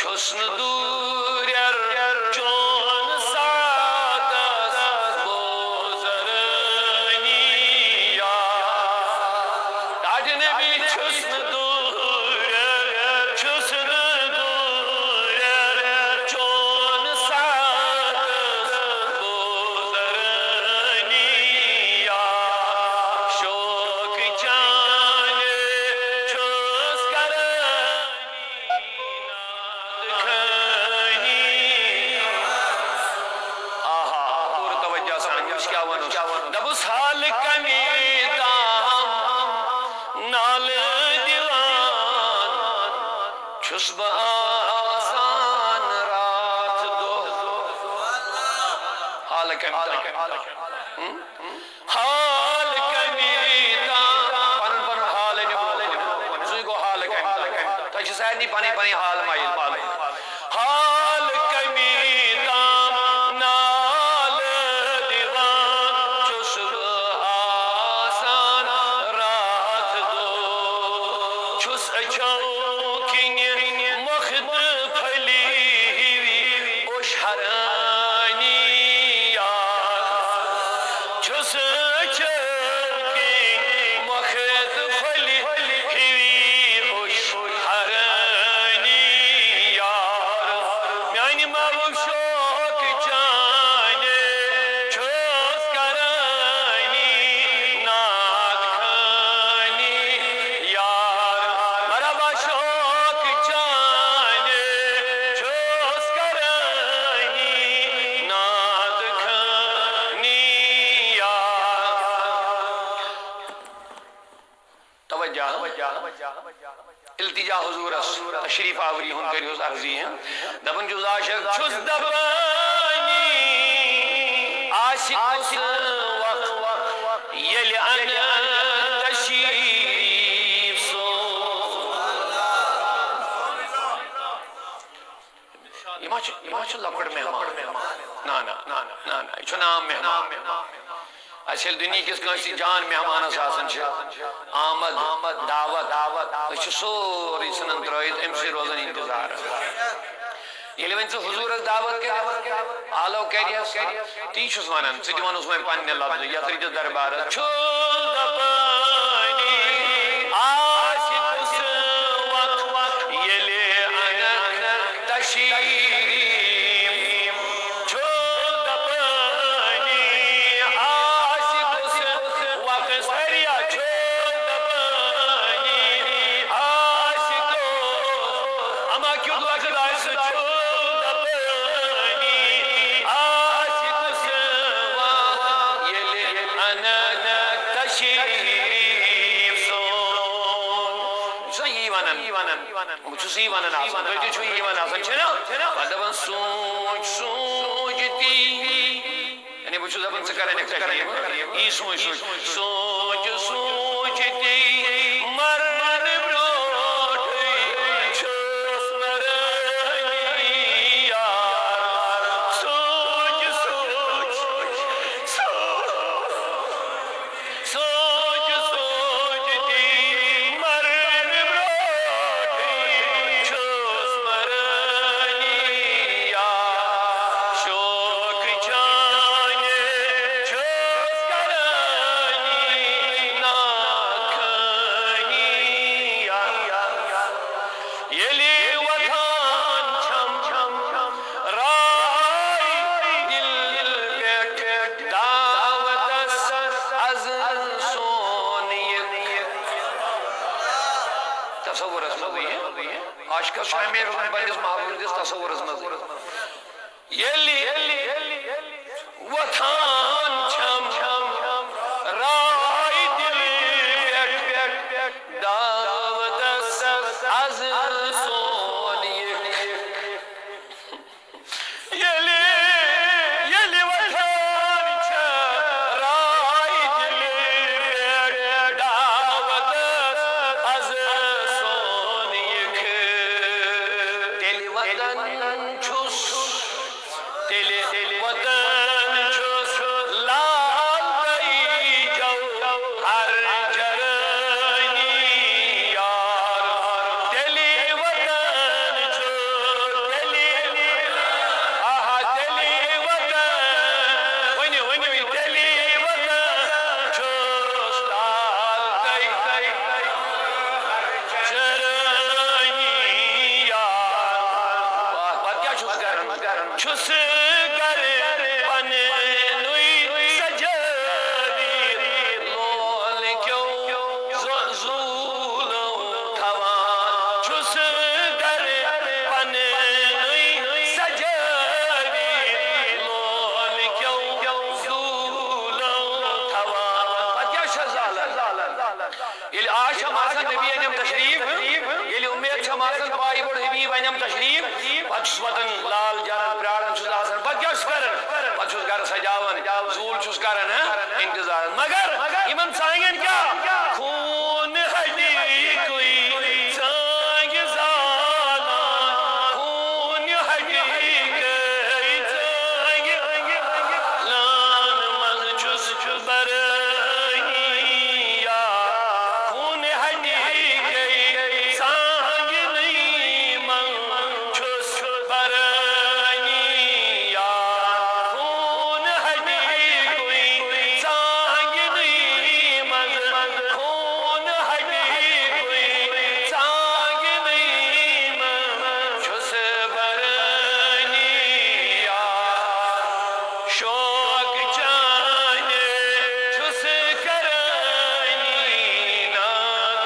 छुस्न दूर चोन सातस बोजरनी ताज नबी छुस्न दूर चोन सातस बोजरनी शोक चान छुस दबुस हाल कमी ताम नाल दिवान छुस आसान रात दो हाल कमी हाल कमी ताम पन पन हाल सुई को हाल कमी तज सारी पानी पानी हाल माइल हाल कमी ताम नाल दिवान छुस आसान रात दो छुस चौकिन मखद फली उशहरानी छुस चौकिन मखद फली उशहरानी म्यानि मावो शोक चाने छुस करानी नाद खानी यार मरबा शोक चाने छुस करानी नाद खानी यार तवज्जा इल्तिजा हुजूर तशरीफ आवरी हुन करियोस अर्जी हैं दबन जुज आशिक छुस दबानी आशिक वक्त यलि अना तशरीफ सो इमाच लकड़ मेहमान ना ना ना ना ना ये नाम मेहमान असल दुनिया किस कंसी जान मेहमान आमद दावत सोरी सनन त्रोत अम रोजन इंतजार ये वन हुजूर दावत कर आलो करियस ती वन सह वन पे लफ्ज यथ दरबार छुस कर पने नुई सजावी लोल क्यों ज़ूलो थवा छुस कर पने नुई सजावी लोल क्यों ज़ूलो थवा क्या शज़ाल ये आशम आसन नबी अनम तशरीफ ये उम्मीद छम आसन पाई बड़ हबीब अनम तशरीफ पछुस वतन लाल जानन प्राणन छुस आसन पत क्या करन पछुस घर सजावन ज़ूल छुस करन इंतजार मगर इमन सांगन क्या खून हड्डी कोई सांग ज़ाला खून हड्डी कोई सांग लान मज छुस बरनिया खून हड्डी कोई सांग नहीं मन छुस बरनिया खून हड्डी कोई सांग नहीं मन खून हड्डी कोई सांग नहीं मन छुस बरनिया शौक जाने छुस करनी नाद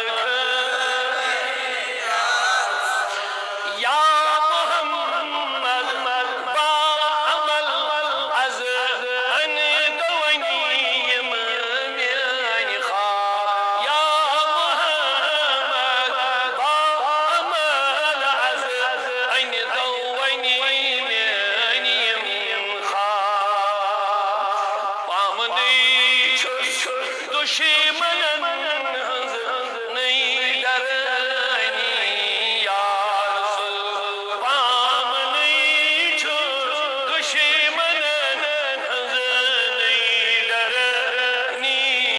या मोहम्मद बाअमल अज़ अन दवनी मेन ख्वाब या मोहम्मद बाअमल अज़ अन दवनी मेन ख्वाब पामनी छुस दुश्मन